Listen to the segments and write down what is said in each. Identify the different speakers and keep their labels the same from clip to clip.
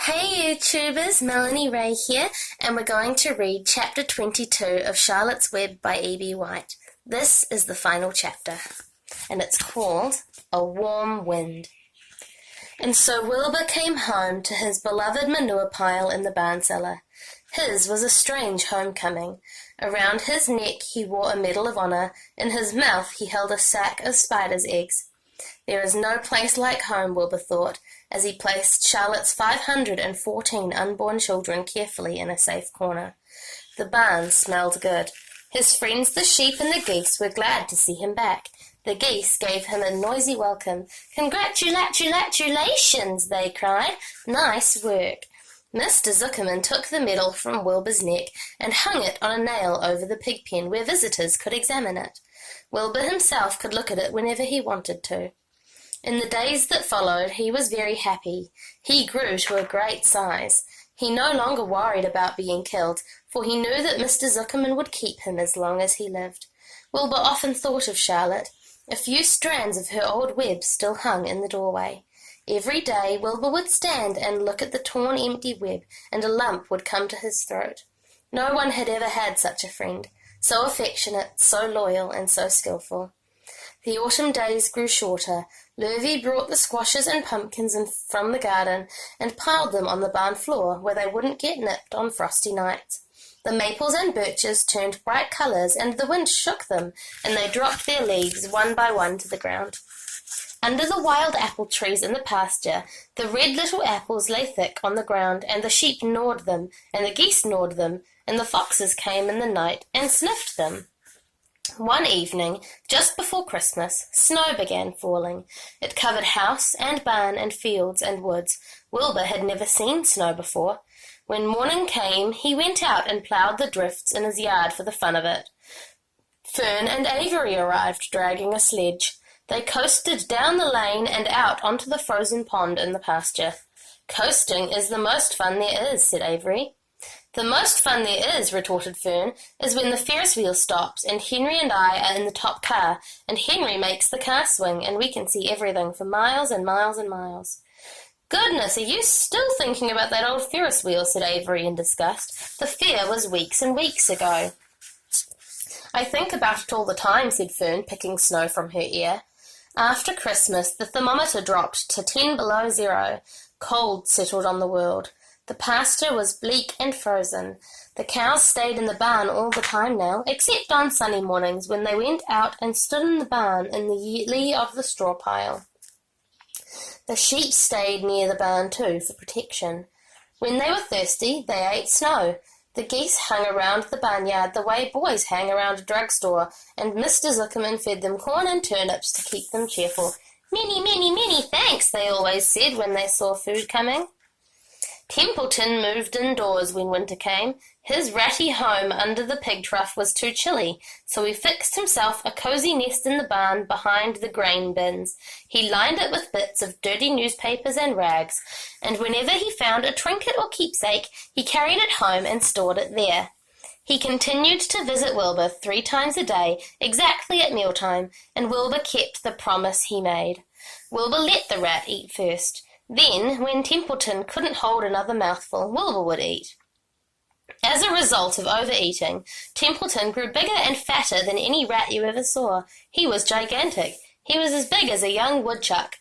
Speaker 1: Hey YouTubers, Melanie Ray here, and we're going to read Chapter 22 of Charlotte's Web by E.B. White. This is the final chapter, and it's called A Warm Wind. And so Wilbur came home to his beloved manure pile in the barn cellar. His was a strange homecoming. Around his neck he wore a medal of honor, in his mouth he held a sack of spiders' eggs. There is no place like home, Wilbur thought, as he placed Charlotte's 514 unborn children carefully in a safe corner. The barn smelled good. His friends the sheep and the geese were glad to see him back. The geese gave him a noisy welcome. "Congratulations," they cried. "Nice work." Mr. Zuckerman took the medal from Wilbur's neck and hung it on a nail over the pig pen where visitors could examine it. Wilbur himself could look at it whenever he wanted to. In the days that followed, he was very happy. He grew to a great size. He no longer worried about being killed, for he knew that Mr. Zuckerman would keep him as long as he lived. Wilbur often thought of Charlotte. A few strands of her old web still hung in the doorway. Every day Wilbur would stand and look at the torn, empty web, and a lump would come to his throat. No one had ever had such a friend, so affectionate, so loyal, and so skillful. The autumn days grew shorter. Lurvy brought the squashes and pumpkins from the garden and piled them on the barn floor where they wouldn't get nipped on frosty nights. The maples and birches turned bright colours, and the wind shook them, and they dropped their leaves one by one to the ground. Under the wild apple trees in the pasture, the red little apples lay thick on the ground, and the sheep gnawed them, and the geese gnawed them, and the foxes came in the night and sniffed them. One evening, just before Christmas, snow began falling. It covered house and barn and fields and woods. Wilbur had never seen snow before. When morning came, he went out and ploughed the drifts in his yard for the fun of it. Fern and Avery arrived, dragging a sledge. They coasted down the lane and out onto the frozen pond in the pasture. "Coasting is the most fun there is," said Avery. "The most fun there is," retorted Fern, "is when the Ferris wheel stops and Henry and I are in the top car, and Henry makes the car swing, and we can see everything for miles and miles and miles." "Goodness, are you still thinking about that old Ferris wheel?" said Avery in disgust. "The fair was weeks and weeks ago." "I think about it all the time," said Fern, picking snow from her ear. After Christmas, the thermometer dropped to 10 below zero. Cold settled on the world. The pasture was bleak and frozen. The cows stayed in the barn all the time now, except on sunny mornings when they went out and stood in the barn in the lee of the straw pile. The sheep stayed near the barn too for protection. When they were thirsty, they ate snow. The geese hung around the barnyard the way boys hang around a drugstore, and Mr. Zuckerman fed them corn and turnips to keep them cheerful. Many thanks," they always said when they saw food coming. Templeton moved indoors when winter came. His ratty home under the pig trough was too chilly, so he fixed himself a cozy nest in the barn behind the grain bins. He lined it with bits of dirty newspapers and rags, and whenever he found a trinket or keepsake, he carried it home and stored it there. He continued to visit Wilbur 3 times a day, exactly at mealtime, and Wilbur kept the promise he made. Wilbur let the rat eat first. Then, when Templeton couldn't hold another mouthful, Wilbur would eat. As a result of overeating, Templeton grew bigger and fatter than any rat you ever saw. He was gigantic. He was as big as a young woodchuck.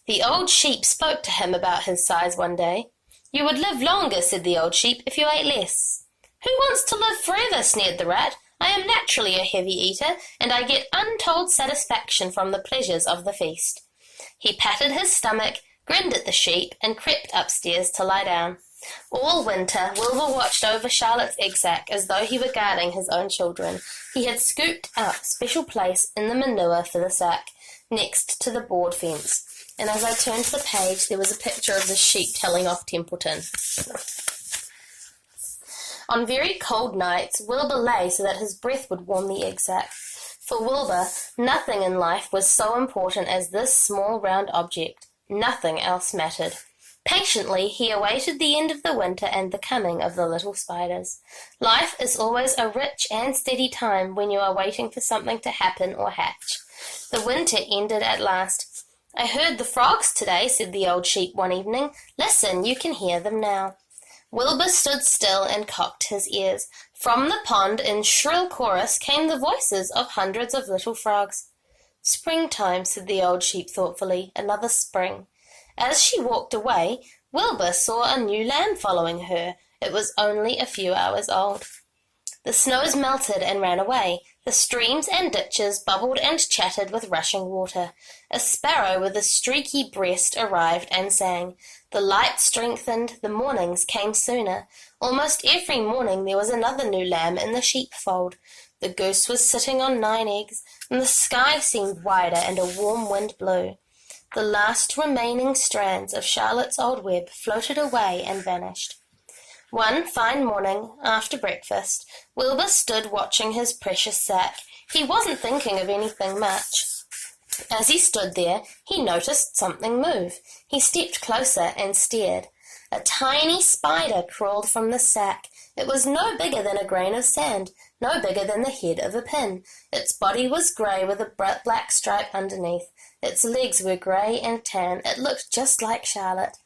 Speaker 1: The old sheep spoke to him about his size one day. "You would live longer," said the old sheep, "if you ate less." "Who wants to live forever?" sneered the rat. "I am naturally a heavy eater, and I get untold satisfaction from the pleasures of the feast." He patted his stomach, grinned at the sheep, and crept upstairs to lie down. All winter, Wilbur watched over Charlotte's egg sack as though he were guarding his own children. He had scooped out a special place in the manure for the sack, next to the board fence, and as I turned the page, there was a picture of the sheep telling off Templeton. On very cold nights, Wilbur lay so that his breath would warm the egg sack. For Wilbur, nothing in life was so important as this small round object. Nothing else mattered. Patiently he awaited the end of the winter and the coming of the little spiders. Life is always a rich and steady time when you are waiting for something to happen or hatch. The winter ended at last. "I heard the frogs today," said the old sheep one evening. "Listen, you can hear them now." Wilbur stood still and cocked his ears. From the pond in shrill chorus came the voices of hundreds of little frogs. "Springtime," said the old sheep thoughtfully, "another spring." As she walked away, Wilbur saw a new lamb following her. It was only a few hours old. The snows melted and ran away. The streams and ditches bubbled and chattered with rushing water. A sparrow with a streaky breast arrived and sang. The light strengthened, the mornings came sooner. Almost every morning there was another new lamb in the sheepfold. The goose was sitting on 9 eggs, and the sky seemed wider and a warm wind blew. The last remaining strands of Charlotte's old web floated away and vanished. One fine morning, after breakfast, Wilbur stood watching his precious sack. He wasn't thinking of anything much. As he stood there, he noticed something move. He stepped closer and stared. A tiny spider crawled from the sack. It was no bigger than a grain of sand, no bigger than the head of a pin. Its body was grey with a black stripe underneath. Its legs were grey and tan. It looked just like Charlotte.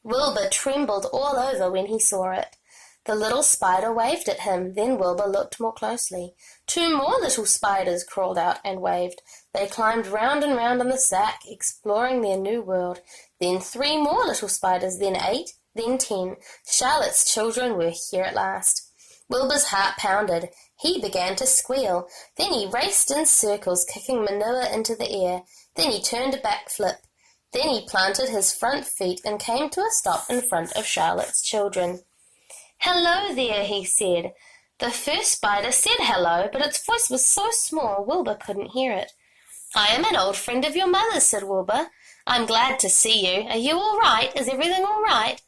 Speaker 1: Wilbur trembled all over when he saw it. The little spider waved at him. Then Wilbur looked more closely. 2 more little spiders crawled out and waved. They climbed round and round on the sack, exploring their new world. Then 3 more little spiders, then 8, then 10. Charlotte's children were here at last. Wilbur's heart pounded. He began to squeal. Then he raced in circles, kicking manure into the air. Then he turned a back flip. Then he planted his front feet and came to a stop in front of Charlotte's children. "Hello there," he said. The first spider said hello, but its voice was so small Wilbur couldn't hear it. "I am an old friend of your mother's," said Wilbur. "I'm glad to see you. Are you all right? Is everything all right?"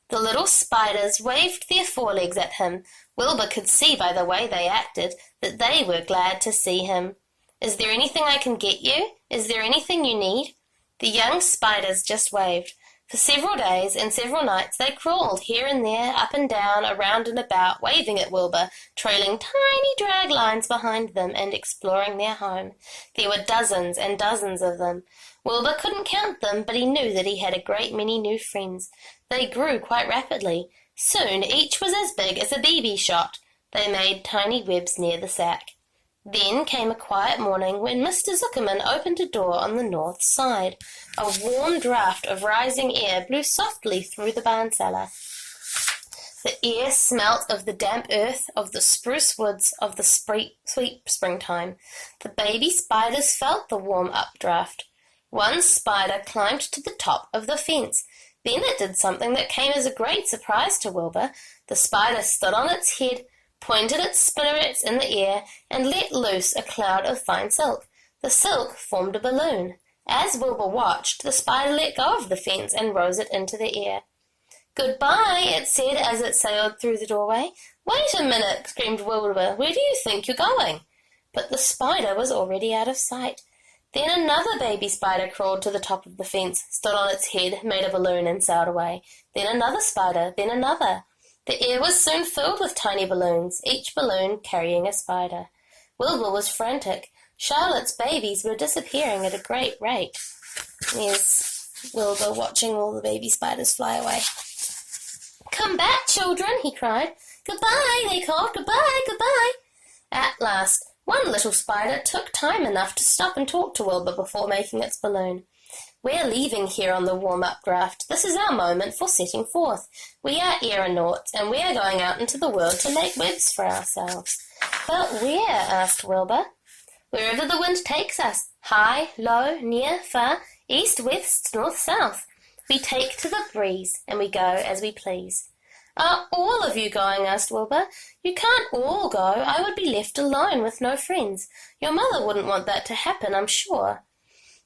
Speaker 1: The little spiders waved their forelegs at him. Wilbur could see by the way they acted that they were glad to see him. "Is there anything I can get you? Is there anything you need?" The young spiders just waved. For several days and several nights they crawled here and there, up and down, around and about, waving at Wilbur, trailing tiny drag lines behind them and exploring their home. There were dozens and dozens of them. Wilbur couldn't count them, but he knew that he had a great many new friends. They grew quite rapidly. Soon each was as big as a BB shot. They made tiny webs near the sack. Then came a quiet morning when Mr. Zuckerman opened a door on the north side. A warm draught of rising air blew softly through the barn cellar. The air smelt of the damp earth, of the spruce woods, of the sweet springtime. The baby spiders felt the warm updraft. One spider climbed to the top of the fence. Then it did something that came as a great surprise to Wilbur. The spider stood on its head, pointed its spinnerets in the air, and let loose a cloud of fine silk. The silk formed a balloon. As Wilbur watched, the spider let go of the fence and rose it into the air. "Goodbye," it said as it sailed through the doorway. "Wait a minute," screamed Wilbur. "Where do you think you're going?" But the spider was already out of sight. Then another baby spider crawled to the top of the fence, stood on its head, made a balloon, and sailed away. Then another spider, then another. The air was soon filled with tiny balloons, each balloon carrying a spider. Wilbur was frantic. Charlotte's babies were disappearing at a great rate. There's Wilbur watching all the baby spiders fly away. "Come back, children," he cried. "Goodbye," they called. "Goodbye, goodbye." At last, one little spider took time enough to stop and talk to Wilbur before making its balloon. "We're leaving here on the warm-up draft. This is our moment for setting forth. We are aeronauts, and we are going out into the world to make webs for ourselves." "But where?" asked Wilbur. "Wherever the wind takes us. High, low, near, far, east, west, north, south. We take to the breeze, and we go as we please." "Are all of you going?" asked Wilbur. "You can't all go. I would be left alone with no friends. Your mother wouldn't want that to happen, I'm sure."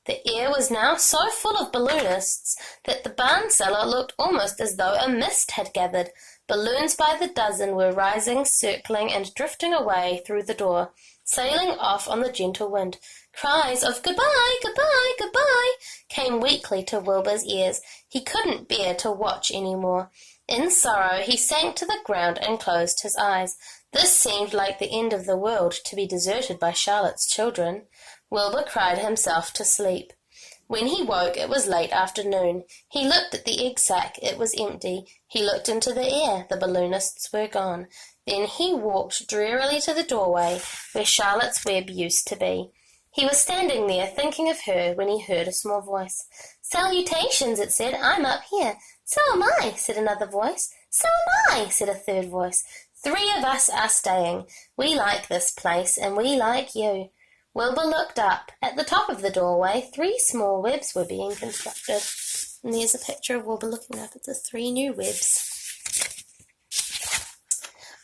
Speaker 1: The air was now so full of balloonists that the barn cellar looked almost as though a mist had gathered. Balloons by the dozen were rising, circling, and drifting away through the door, sailing off on the gentle wind. Cries of "Goodbye, goodbye, goodbye" came weakly to Wilbur's ears. He couldn't bear to watch any more. In sorrow he sank to the ground and closed his eyes. This seemed like the end of the world, to be deserted by Charlotte's children. Wilbur cried himself to sleep. When he woke, it was late afternoon. He looked at the egg sack. It was empty. He looked into the air. The balloonists were gone. Then he walked drearily to the doorway where Charlotte's web used to be. He was standing there thinking of her when he heard a small voice. "Salutations," it said. "I'm up here." "So am I," said another voice. "So am I," said a third voice. "3 of us are staying. We like this place, and we like you." Wilbur looked up. At the top of the doorway, 3 small webs were being constructed. And there's a picture of Wilbur looking up at the 3 new webs.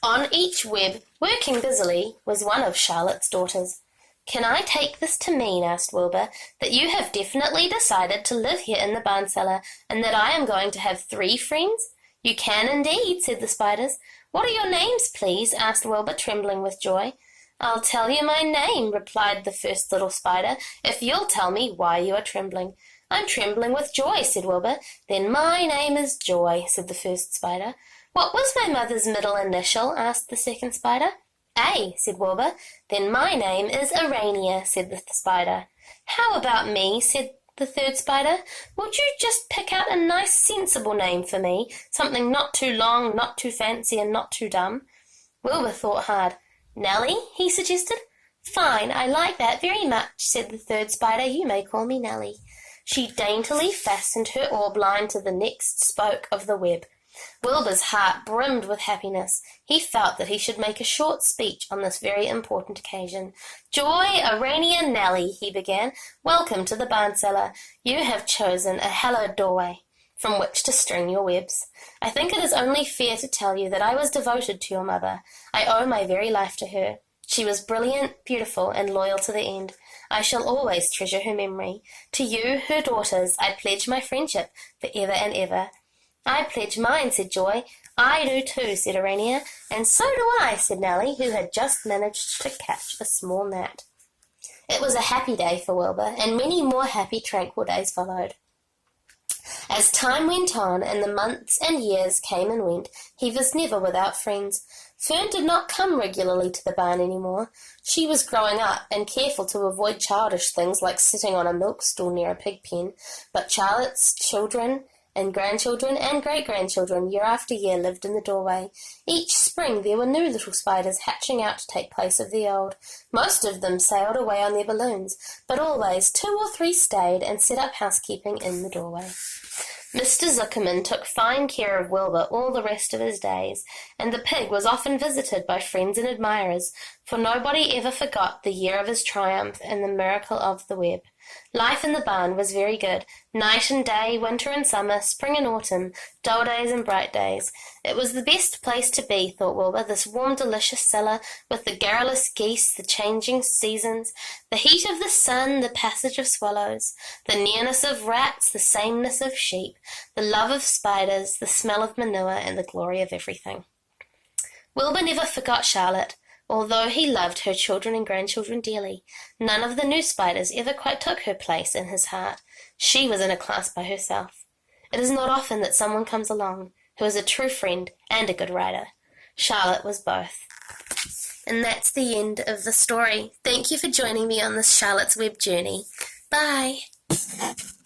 Speaker 1: On each web, working busily, was one of Charlotte's daughters. "Can I take this to mean," asked Wilbur, "that you have definitely decided to live here in the barn cellar, and that I am going to have 3 friends?" "You can indeed," said the spiders. "What are your names, please?" asked Wilbur, trembling with joy. "I'll tell you my name," replied the first little spider, "if you'll tell me why you are trembling." "I'm trembling with joy," said Wilbur. "Then my name is Joy," said the first spider. "What was my mother's middle initial?" asked the second spider. "A," said Wilbur. "Then my name is Urania," said the spider. "How about me?" said the third spider. "Would you just pick out a nice sensible name for me, something not too long, not too fancy, and not too dumb?" Wilbur thought hard. "Nellie?" he suggested. "Fine, I like that very much," said the third spider. "You may call me Nellie." She daintily fastened her orb line to the next spoke of the web. Wilbur's heart brimmed with happiness. He felt that he should make a short speech on this very important occasion. "Joy, Urania, Nellie," he began, "welcome to the barn cellar. You have chosen a hallowed doorway from which to string your webs. I think it is only fair to tell you that I was devoted to your mother. I owe my very life to her. She was brilliant, beautiful, and loyal to the end. I shall always treasure her memory. To you, her daughters, I pledge my friendship for ever and ever." "I pledge mine," said Joy. "I do too," said Urania. "And so do I," said Nellie, who had just managed to catch a small gnat. It was a happy day for Wilbur, and many more happy, tranquil days followed. As time went on, and the months and years came and went, he was never without friends. Fern did not come regularly to the barn any more. She was growing up, and careful to avoid childish things like sitting on a milk stool near a pig pen, but Charlotte's children and grandchildren and great-grandchildren year after year lived in the doorway. Each spring there were new little spiders hatching out to take place of the old. Most of them sailed away on their balloons, but always 2 or 3 stayed and set up housekeeping in the doorway. Mr. Zuckerman took fine care of Wilbur all the rest of his days, and the pig was often visited by friends and admirers, for nobody ever forgot the year of his triumph and the miracle of the web. Life in the barn was very good, night and day, winter and summer, spring and autumn, dull days and bright days. It was the best place to be, thought Wilbur, this warm, delicious cellar, with the garrulous geese, the changing seasons, the heat of the sun, the passage of swallows, the nearness of rats, the sameness of sheep, the love of spiders, the smell of manure, and the glory of everything. Wilbur never forgot Charlotte. Although he loved her children and grandchildren dearly, none of the new spiders ever quite took her place in his heart. She was in a class by herself. It is not often that someone comes along who is a true friend and a good writer. Charlotte was both. And that's the end of the story. Thank you for joining me on this Charlotte's Web journey. Bye.